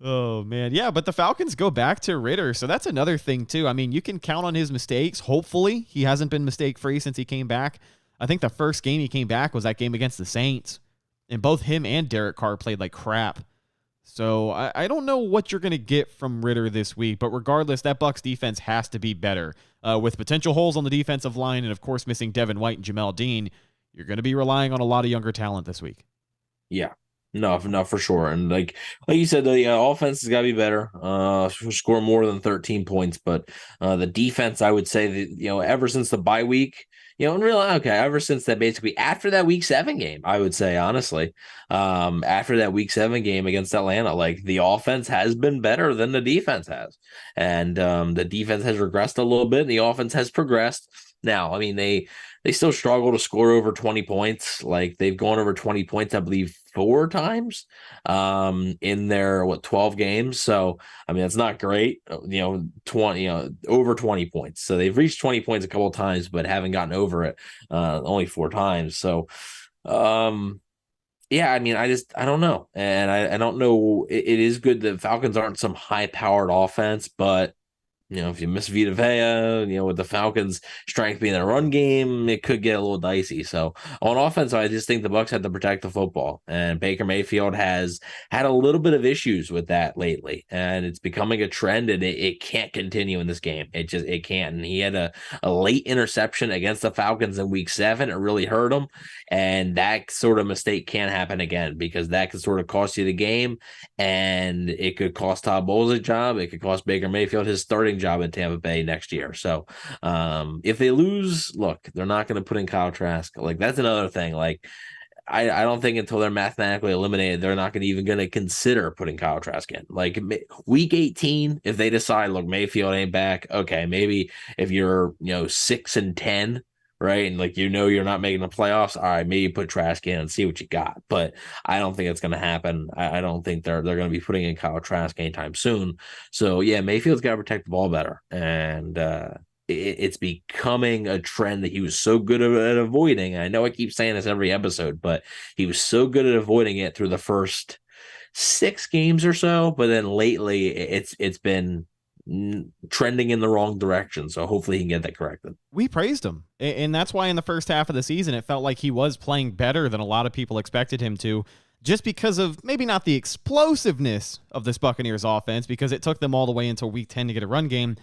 Oh man, yeah, but the Falcons go back to Ridder, so that's another thing too. I mean, you can count on his mistakes. Hopefully, he hasn't been mistake free since he came back. I think the first game he came back was that game against the Saints, and both him and Derek Carr played like crap. So I don't know what you're going to get from Ridder this week, but regardless, that Bucs defense has to be better. With potential holes on the defensive line and, of course, missing Devin White and Jamel Dean, you're going to be relying on a lot of younger talent this week. Yeah, no, for sure. And like you said, the offense has got to be better, score more than 13 points. But the defense, I would say that, ever since the bye week, ever since that, basically after that week 7 game, I would say, honestly, after that week 7 game against Atlanta, like the offense has been better than the defense has. And the defense has regressed a little bit and the offense has progressed. Now, I mean, they still struggle to score over 20 points. Like they've gone over 20 points, I believe, 4 times in their 12 games. So I mean, that's not great. 20, over 20 points. So they've reached 20 points a couple of times, but haven't gotten over it only 4 times. So yeah, I mean, I don't know. And I don't know. It is good that Falcons aren't some high powered offense, but if you miss Vita Vea, with the Falcons' strength being a run game, it could get a little dicey. So on offense, I just think the Bucs had to protect the football, and Baker Mayfield has had a little bit of issues with that lately, and it's becoming a trend, and it can't continue in this game. It can't. And he had a late interception against the Falcons in Week 7. It really hurt him, and that sort of mistake can't happen again, because that could sort of cost you the game, and it could cost Todd Bowles' job. It could cost Baker Mayfield his starting job in Tampa Bay next year. So if they lose, look, they're not going to put in Kyle Trask. Like, that's another thing. Like, I don't think until they're mathematically eliminated, they're not even going to consider putting Kyle Trask in. Like, week 18, if they decide, look, Mayfield ain't back, okay, maybe if you're 6-10, right, and you're not making the playoffs, all right, maybe put Trask in and see what you got. But I don't think it's going to happen. I don't think they're going to be putting in Kyle Trask anytime soon. So yeah, Mayfield's got to protect the ball better, and it's becoming a trend that he was so good at avoiding. I know I keep saying this every episode, but he was so good at avoiding it through the first 6 games or so, but then lately it's been trending in the wrong direction. So hopefully he can get that corrected. We praised him, and that's why in the first half of the season it felt like he was playing better than a lot of people expected him to, just because of maybe not the explosiveness of this Buccaneers offense, because it took them all the way until week 10 to get a run game,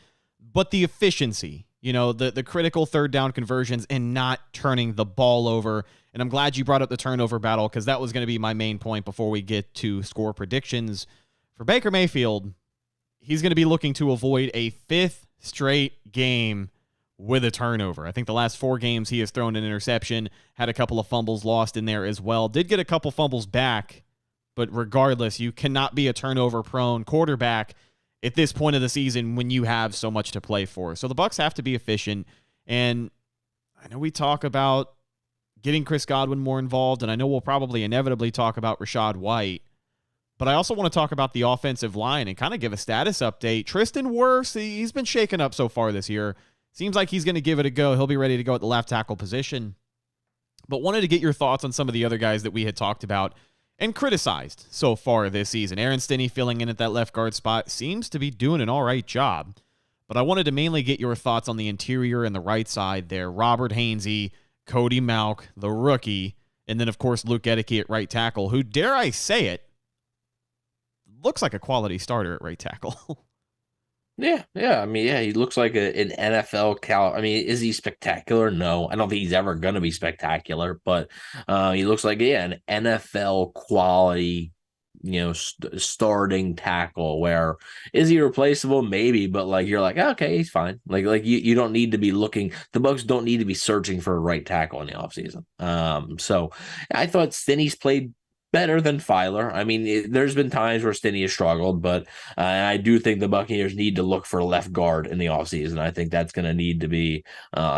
but the efficiency, the critical third down conversions and not turning the ball over. And I'm glad you brought up the turnover battle, because that was going to be my main point before we get to score predictions. For Baker Mayfield, he's going to be looking to avoid a 5th straight game with a turnover. I think the last 4 games he has thrown an interception, had a couple of fumbles lost in there as well. Did get a couple fumbles back, but regardless, you cannot be a turnover-prone quarterback at this point of the season when you have so much to play for. So the Bucs have to be efficient, and I know we talk about getting Chris Godwin more involved, and I know we'll probably inevitably talk about Rashad White, but I also want to talk about the offensive line and kind of give a status update. Tristan Wirfs, he's been shaken up so far this year. Seems like he's going to give it a go. He'll be ready to go at the left tackle position. But wanted to get your thoughts on some of the other guys that we had talked about and criticized so far this season. Aaron Stinney filling in at that left guard spot seems to be doing an all right job. But I wanted to mainly get your thoughts on the interior and the right side there. Robert Hainsey, Cody Mauch, the rookie, and then, of course, Luke Edeke at right tackle, who, dare I say it, looks like a quality starter at right tackle. Yeah. I mean, yeah, he looks like an NFL caliber. I mean, is he spectacular? No, I don't think he's ever going to be spectacular, but he looks like, an NFL quality, starting tackle. Where is he replaceable? Maybe, but you're like, okay, he's fine. You don't need to be looking. The Bucs don't need to be searching for a right tackle in the offseason. So I thought Stinney's played better than Filer. I mean, there's been times where Stinney has struggled, but I do think the Buccaneers need to look for a left guard in the offseason. I think that's going to need to be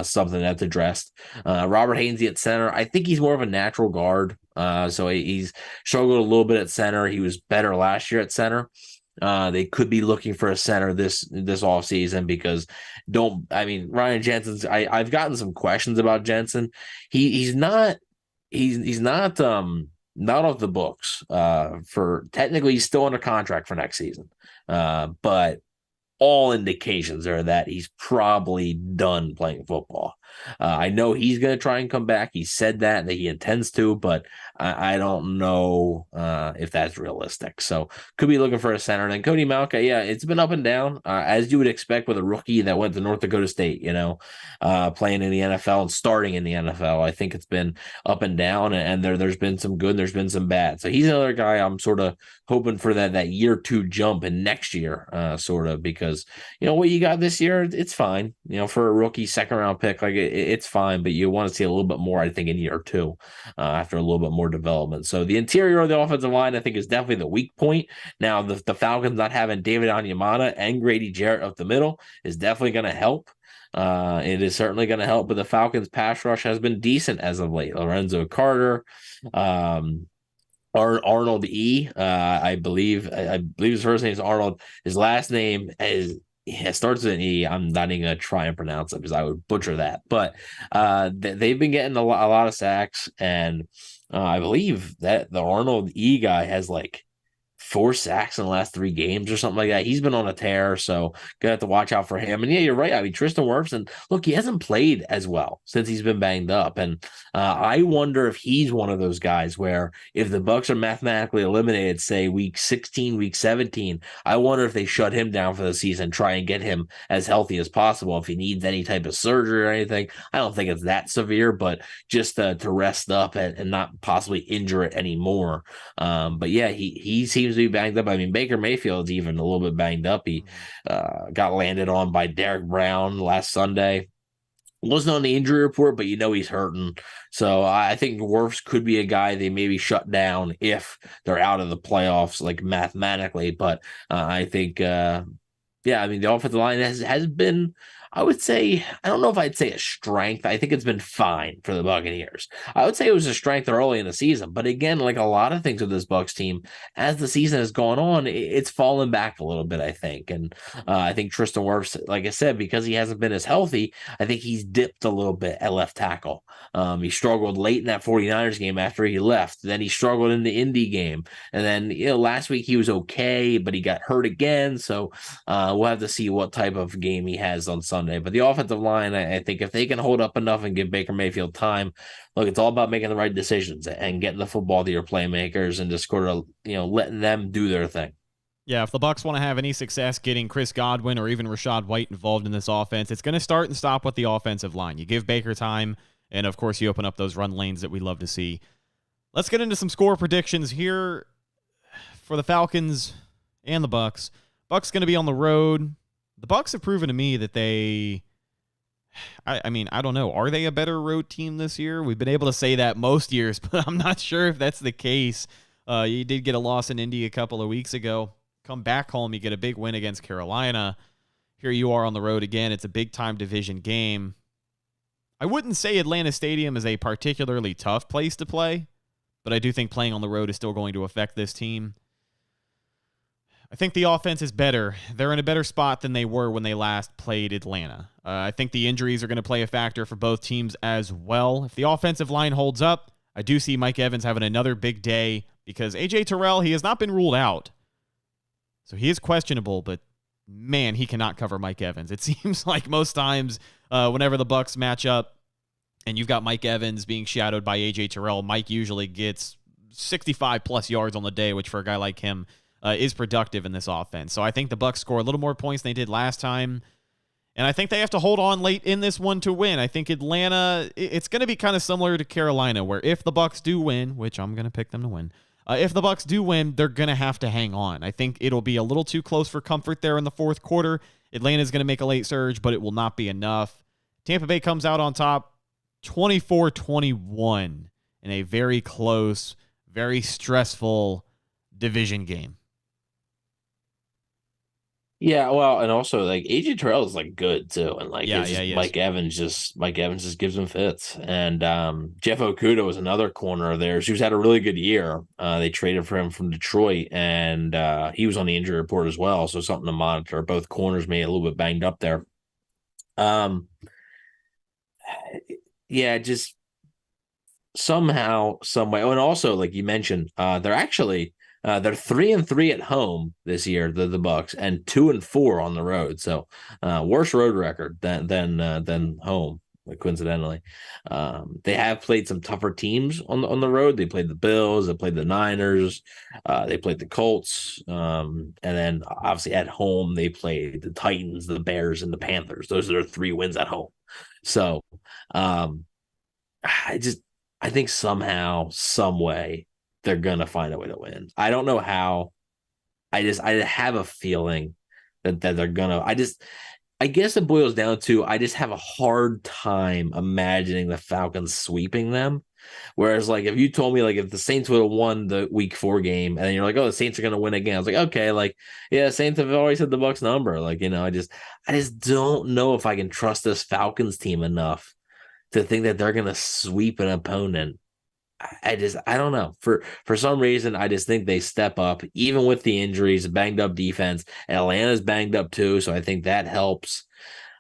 something that's addressed. Robert Hainsey at center, I think he's more of a natural guard. So he's struggled a little bit at center. He was better last year at center. They could be looking for a center this offseason, because Ryan Jensen's, I've gotten some questions about Jensen. He's not off the books. For technically, he's still under contract for next season. But all indications are that he's probably done playing football. I know he's going to try and come back. He said that he intends to, but I don't know if that's realistic. So could be looking for a center. And then Cody Mauch, it's been up and down, as you would expect with a rookie that went to North Dakota State, playing in the NFL and starting in the NFL. I think it's been up and down, and there's been some good, there's been some bad. So he's another guy I'm sort of hoping for that year 2 jump in next year, because what you got this year, it's fine. For a rookie 2nd round pick, it's fine, but you want to see a little bit more, I think, in year 2 after a little bit more development. So the interior of the offensive line, I think, is definitely the weak point. Now, the Falcons not having David Onyemata and Grady Jarrett up the middle is definitely going to help. It is certainly going to help, but the Falcons pass rush has been decent as of late. Lorenzo Carter, Arnold E. I believe his first name is Arnold. His last name starts with an E. I'm not even gonna try and pronounce it because I would butcher that. But they've been getting a lot of sacks, and I believe that the Arnold E guy has like 4 sacks in the last 3 games or something like that. He's been on a tear, so gonna have to watch out for him. And yeah, you're right. I mean, Tristan Wirfs, and look, he hasn't played as well since he's been banged up. And I wonder if he's one of those guys where if the Bucs are mathematically eliminated, say week 16, week 17, I wonder if they shut him down for the season, try and get him as healthy as possible. If he needs any type of surgery or anything, I don't think it's that severe, but just to rest up and not possibly injure it anymore. But yeah, he seems to be banged up. I mean, Baker Mayfield's even a little bit banged up. He got landed on by Derek Brown last Sunday. Wasn't on the injury report, but he's hurting. So I think Wirfs could be a guy they maybe shut down if they're out of the playoffs, like mathematically. But I think, the offensive line has been, I would say, I don't know if I'd say a strength. I think it's been fine for the Buccaneers. I would say it was a strength early in the season. But again, like a lot of things with this Bucs team, as the season has gone on, it's fallen back a little bit, I think. And I think Tristan Wirfs, like I said, because he hasn't been as healthy, I think he's dipped a little bit at left tackle. He struggled late in that 49ers game after he left. Then he struggled in the Indy game. And then, last week he was okay, but he got hurt again. So we'll have to see what type of game he has on Sunday. But the offensive line, I think if they can hold up enough and give Baker Mayfield time, look, it's all about making the right decisions and getting the football to your playmakers and just sort of, letting them do their thing. Yeah, if the Bucs want to have any success getting Chris Godwin or even Rashad White involved in this offense, it's going to start and stop with the offensive line. You give Baker time, and of course you open up those run lanes that we love to see. Let's get into some score predictions here for the Falcons and the Bucs. Bucs going to be on the road. The Bucs have proven to me that I don't know. Are they a better road team this year? We've been able to say that most years, but I'm not sure if that's the case. You did get a loss in Indy a couple of weeks ago. Come back home, you get a big win against Carolina. Here you are on the road again. It's a big-time division game. I wouldn't say Atlanta Stadium is a particularly tough place to play, but I do think playing on the road is still going to affect this team. I think the offense is better. They're in a better spot than they were when they last played Atlanta. I think the injuries are going to play a factor for both teams as well. If the offensive line holds up, I do see Mike Evans having another big day because A.J. Terrell, he has not been ruled out. So he is questionable, but man, he cannot cover Mike Evans. It seems like most times whenever the Bucs match up and you've got Mike Evans being shadowed by A.J. Terrell, Mike usually gets 65-plus yards on the day, which for a guy like him is productive in this offense. So I think the Bucs score a little more points than they did last time. And I think they have to hold on late in this one to win. I think Atlanta, it's going to be kind of similar to Carolina, where if the Bucs do win, which I'm going to pick them to win, if the Bucs do win, they're going to have to hang on. I think it'll be a little too close for comfort there in the fourth quarter. Atlanta's going to make a late surge, but it will not be enough. Tampa Bay comes out on top 24-21 in a very close, very stressful division game. Yeah, well, and also like AJ Terrell is like good too, and like Mike Evans just gives him fits, and Jeff Okudah was another corner of theirs who's had a really good year. They traded for him from Detroit, and he was on the injury report as well, so something to monitor. Both corners may a little bit banged up there. Yeah, just somehow, some way. Oh, and also like you mentioned, they're actually. They're 3-3 at home this year, the Bucs, and 2-4 on the road. So, worse road record than home. Coincidentally, they have played some tougher teams on the road. They played the Bills, they played the Niners, they played the Colts, and then obviously at home they played the Titans, the Bears, and the Panthers. Those are their 3 wins at home. So, I think somehow, some way, they're gonna find a way to win. I don't know how. I have a feeling that they're gonna. I guess it boils down to I just have a hard time imagining the Falcons sweeping them. Whereas, like, if you told me like if the Saints would have won the Week 4 game, and then you're like, oh, the Saints are gonna win again, I was like, okay, like, yeah, Saints have always had the Bucs number. Like, I just don't know if I can trust this Falcons team enough to think that they're gonna sweep an opponent. I don't know. For some reason, I just think they step up, even with the injuries, banged up defense. Atlanta's banged up too, so I think that helps.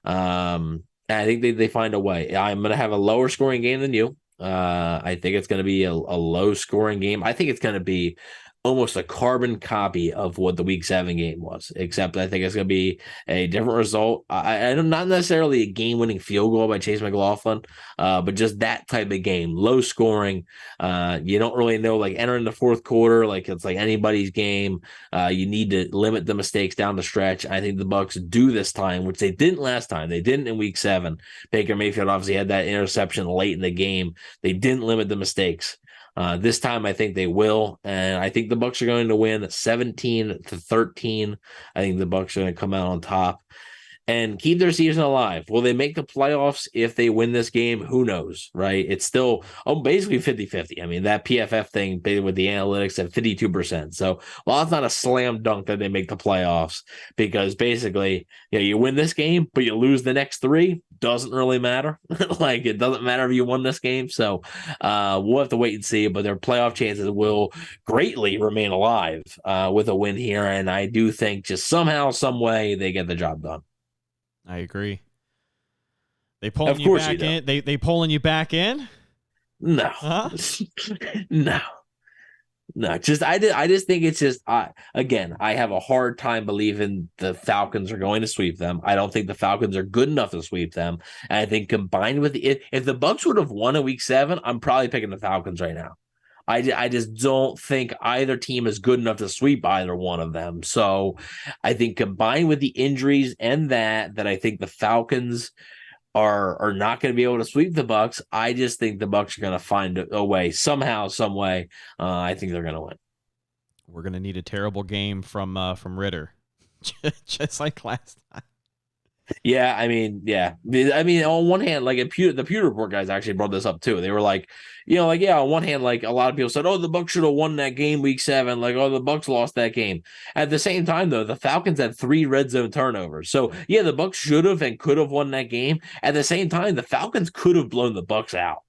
And I think they find a way. I'm going to have a lower scoring game than you. I think it's going to be a low scoring game. I think it's going to be almost a carbon copy of what the Week 7 game was, except I think it's going to be a different result. I'm not necessarily a game-winning field goal by Chase McLaughlin, but just that type of game, low scoring. You don't really know, like entering the fourth quarter, like it's like anybody's game. You need to limit the mistakes down the stretch. I think the Bucs do this time, which they didn't last time. They didn't in Week 7. Baker Mayfield obviously had that interception late in the game. They didn't limit the mistakes. This time, I think they will, and I think the Bucs are going to win 17-13. I think the Bucs are going to come out on top and keep their season alive. Will they make the playoffs if they win this game? Who knows, right? It's still basically 50-50. I mean, that PFF thing with the analytics at 52%. So, well, it's not a slam dunk that they make the playoffs because basically, you win this game, but you lose the next 3. Doesn't really matter. Like, it doesn't matter if you won this game. So, we'll have to wait and see, but their playoff chances will greatly remain alive with a win here. And I do think just somehow, some way, they get the job done. I agree. They pulling you back in? They pulling you back in? No. Huh? No. Just I just think it's just again, I have a hard time believing the Falcons are going to sweep them. I don't think the Falcons are good enough to sweep them. And I think combined with if the Bucs would have won in Week 7, I'm probably picking the Falcons right now. I just don't think either team is good enough to sweep either one of them. So I think combined with the injuries and that I think the Falcons are not going to be able to sweep the Bucs. I just think the Bucs are going to find a way somehow, some way. I think they're going to win. We're going to need a terrible game from Ritter, just like last time. Yeah, I mean, on one hand, like the Pewter Report guys actually brought this up too. They were like, on one hand, like a lot of people said, oh, the Bucs should have won that game Week 7. Like, oh, the Bucs lost that game. At the same time, though, the Falcons had 3 red zone turnovers. So, yeah, the Bucs should have and could have won that game. At the same time, the Falcons could have blown the Bucs out.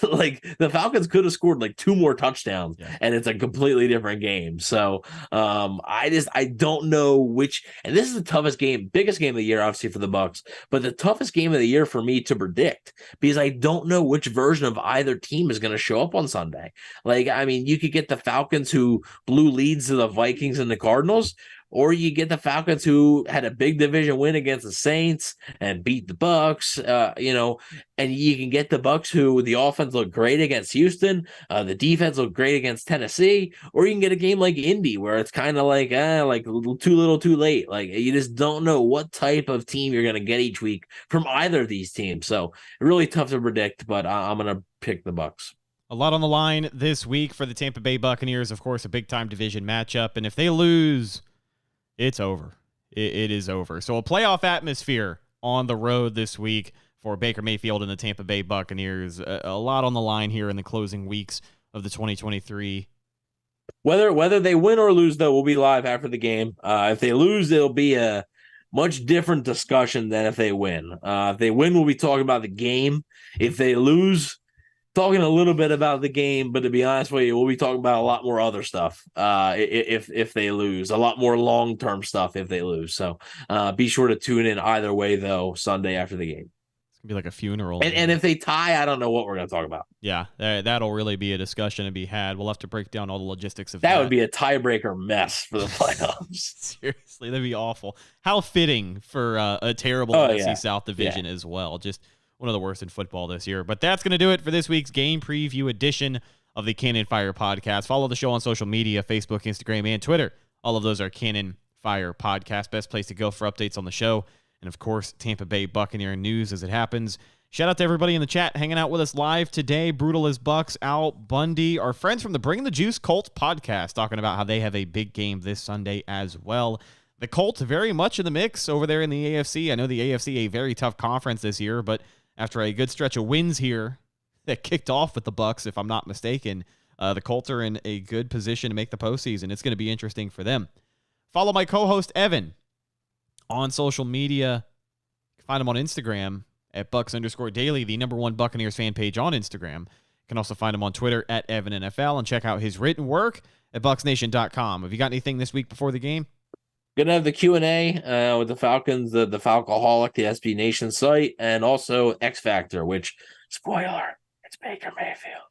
Like the Falcons could have scored like 2 more touchdowns and it's a completely different game. So I don't know which, and this is the toughest game, biggest game of the year, obviously for the Bucs, but the toughest game of the year for me to predict because I don't know which version of either team is going to show up on Sunday. Like, I mean, you could get the Falcons who blew leads to the Vikings and the Cardinals, or you get the Falcons who had a big division win against the Saints and beat the Bucs, and you can get the Bucs who the offense looked great against Houston, the defense looked great against Tennessee, or you can get a game like Indy where it's kind of like too little, too late. Like you just don't know what type of team you're going to get each week from either of these teams. So really tough to predict, but I'm going to pick the Bucs. A lot on the line this week for the Tampa Bay Buccaneers. Of course, a big-time division matchup, and if they lose, it's over. It is over. So a playoff atmosphere on the road this week for Baker Mayfield and the Tampa Bay Buccaneers. A lot on the line here in the closing weeks of the 2023. Whether they win or lose, though, we'll be live after the game. If they lose, it'll be a much different discussion than if they win. If they win, we'll be talking about the game. If they lose, talking a little bit about the game, but to be honest with you, we'll be talking about a lot more other stuff if they lose, a lot more long-term stuff if they lose. So be sure to tune in either way, though, Sunday after the game. It's going to be like a funeral. And if they tie, I don't know what we're going to talk about. Yeah, that'll really be a discussion to be had. We'll have to break down all the logistics of that. That would be a tiebreaker mess for the playoffs. Seriously, that'd be awful. How fitting for a terrible NFC South division as well. Just one of the worst in football this year. But that's going to do it for this week's game preview edition of the Cannon Fire Podcast. Follow the show on social media, Facebook, Instagram, and Twitter. All of those are Cannon Fire Podcast. Best place to go for updates on the show. And, of course, Tampa Bay Buccaneer news as it happens. Shout out to everybody in the chat hanging out with us live today. Brutal as Bucks, Al Bundy, our friends from the Bring the Juice Colts podcast, talking about how they have a big game this Sunday as well. The Colts very much in the mix over there in the AFC. I know the AFC a very tough conference this year, but after a good stretch of wins here that kicked off with the Bucs, if I'm not mistaken, the Colts are in a good position to make the postseason. It's going to be interesting for them. Follow my co-host Evan on social media. You can find him on Instagram at Bucs_Daily, the #1 Buccaneers fan page on Instagram. You can also find him on Twitter at EvanNFL and check out his written work at BucsNation.com. Have you got anything this week before the game? Gonna have the Q&A with the Falcons, the Falcoholic, the SB Nation site, and also X Factor, which, spoiler, it's Baker Mayfield.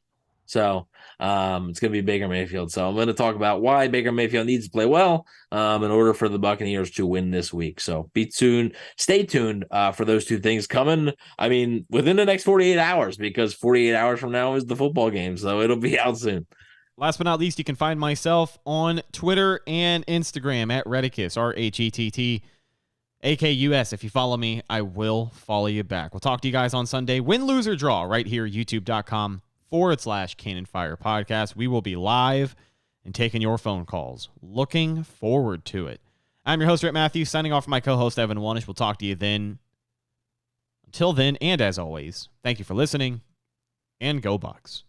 So it's going to be Baker Mayfield. So I'm going to talk about why Baker Mayfield needs to play well in order for the Buccaneers to win this week. So stay tuned for those two things coming. I mean, within the next 48 hours, because 48 hours from now is the football game. So it'll be out soon. Last but not least, you can find myself on Twitter and Instagram at Redicus, RHETTAKUS. If you follow me, I will follow you back. We'll talk to you guys on Sunday. Win, lose, or draw right here, youtube.com/Cannon Fire Podcast. We will be live and taking your phone calls. Looking forward to it. I'm your host, Rhett Matthew, signing off for my co-host, Evan Wanish. We'll talk to you then. Until then, and as always, thank you for listening, and go Bucs.